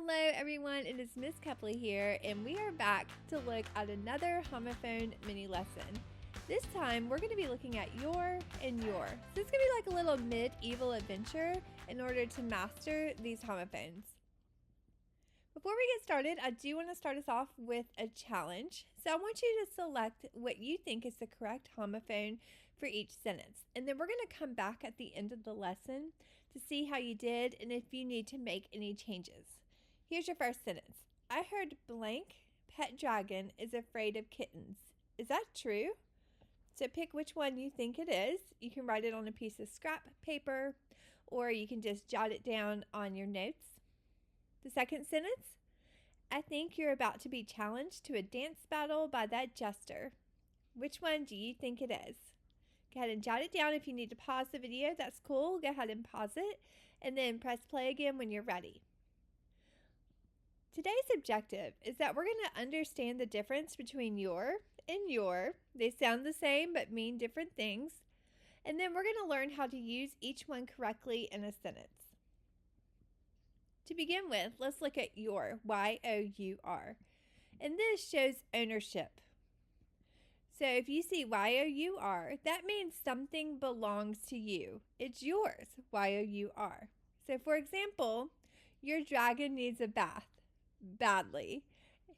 Hello everyone, it is Miss Kepley here, and we are back to look at another homophone mini lesson. This time we're going to be looking at your and your. So it's going to be like a little medieval adventure in order to master these homophones. Before we get started, I do want to start us off with a challenge. So I want you to select what you think is the correct homophone for each sentence. And then we're going to come back at the end of the lesson to see how you did and if you need to make any changes. Here's your first sentence. I heard blank pet dragon is afraid of kittens. Is that true? So pick which one you think it is. You can write it on a piece of scrap paper, or you can just jot it down on your notes. The second sentence, I think you're about to be challenged to a dance battle by that jester. Which one do you think it is? Go ahead and jot it down. If you need to pause the video, that's cool. Go ahead and pause it and then press play again when you're ready. Today's objective is that we're going to understand the difference between your and your. They sound the same but mean different things. And then we're going to learn how to use each one correctly in a sentence. To begin with, let's look at your, Y-O-U-R. And this shows ownership. So if you see Y-O-U-R, that means something belongs to you. It's yours, Y-O-U-R. So for example, your dragon needs a bath badly.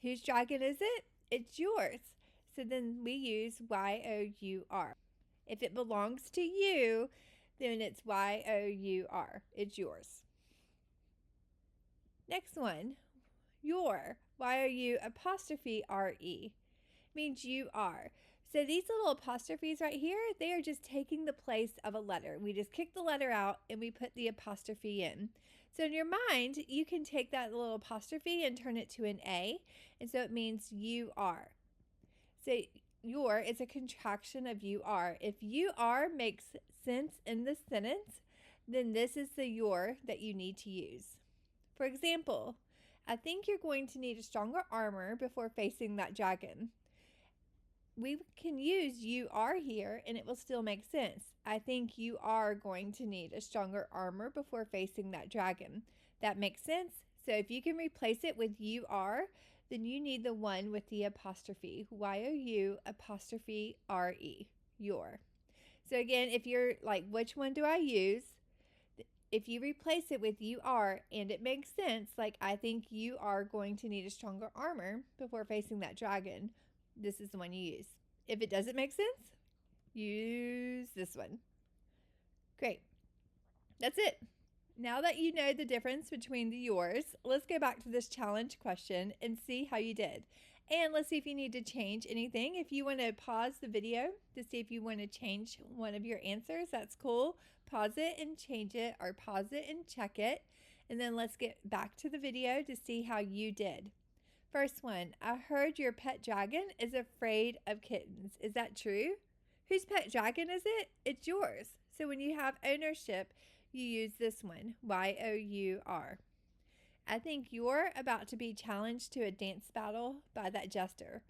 Whose dragon is it? It's yours. So then we use Y-O-U-R. If it belongs to you, then it's Y-O-U-R. It's yours. Next one, your, Y-O-U''R-E, means you are. So these little apostrophes right here, they are just taking the place of a letter. We just kick the letter out and we put the apostrophe in. So in your mind, you can take that little apostrophe and turn it to an A, and so it means you are. So your is a contraction of you are. If you are makes sense in the sentence, then this is the your that you need to use. For example, I think you're going to need a stronger armor before facing that dragon. We can use you are here and it will still make sense. I think you are going to need a stronger armor before facing that dragon. That makes sense. So if you can replace it with you are, then you need the one with the apostrophe, Y-O-U''R-E, your. So again, if you're like, which one do I use? If you replace it with you are and it makes sense, like I think you are going to need a stronger armor before facing that dragon, this is the one you use. If it doesn't make sense, use this one. Great. That's it. Now that you know the difference between the yours, let's go back to this challenge question and see how you did. And let's see if you need to change anything. If you want to pause the video to see if you want to change one of your answers, that's cool. Pause it and change it, or pause it and check it. And then let's get back to the video to see how you did. First one, I heard your pet dragon is afraid of kittens. Is that true? Whose pet dragon is it? It's yours. So when you have ownership, you use this one, Y-O-U-R. I think you're about to be challenged to a dance battle by that jester.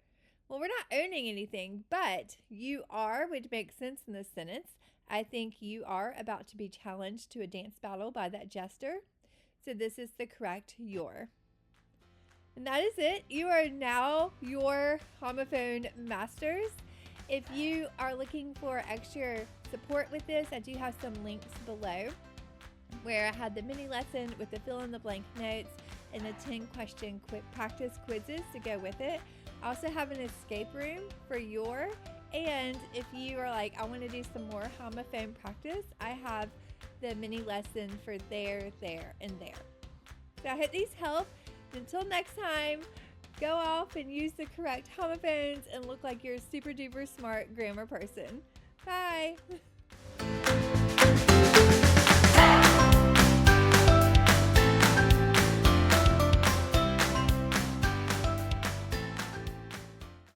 Well, we're not owning anything, but you are would make sense in this sentence. I think you are about to be challenged to a dance battle by that jester. So this is the correct your. And that is it. You are now your homophone masters. If you are looking for extra support with this, I do have some links below where I had the mini lesson with the fill-in-the-blank notes and the 10-question quick practice quizzes to go with it. I also have an escape room for your, and if you are like, I want to do some more homophone practice, I have the mini lesson for there, and there. So I hope these help. Until next time, go off and use the correct homophones and look like you're a super duper smart grammar person. Bye!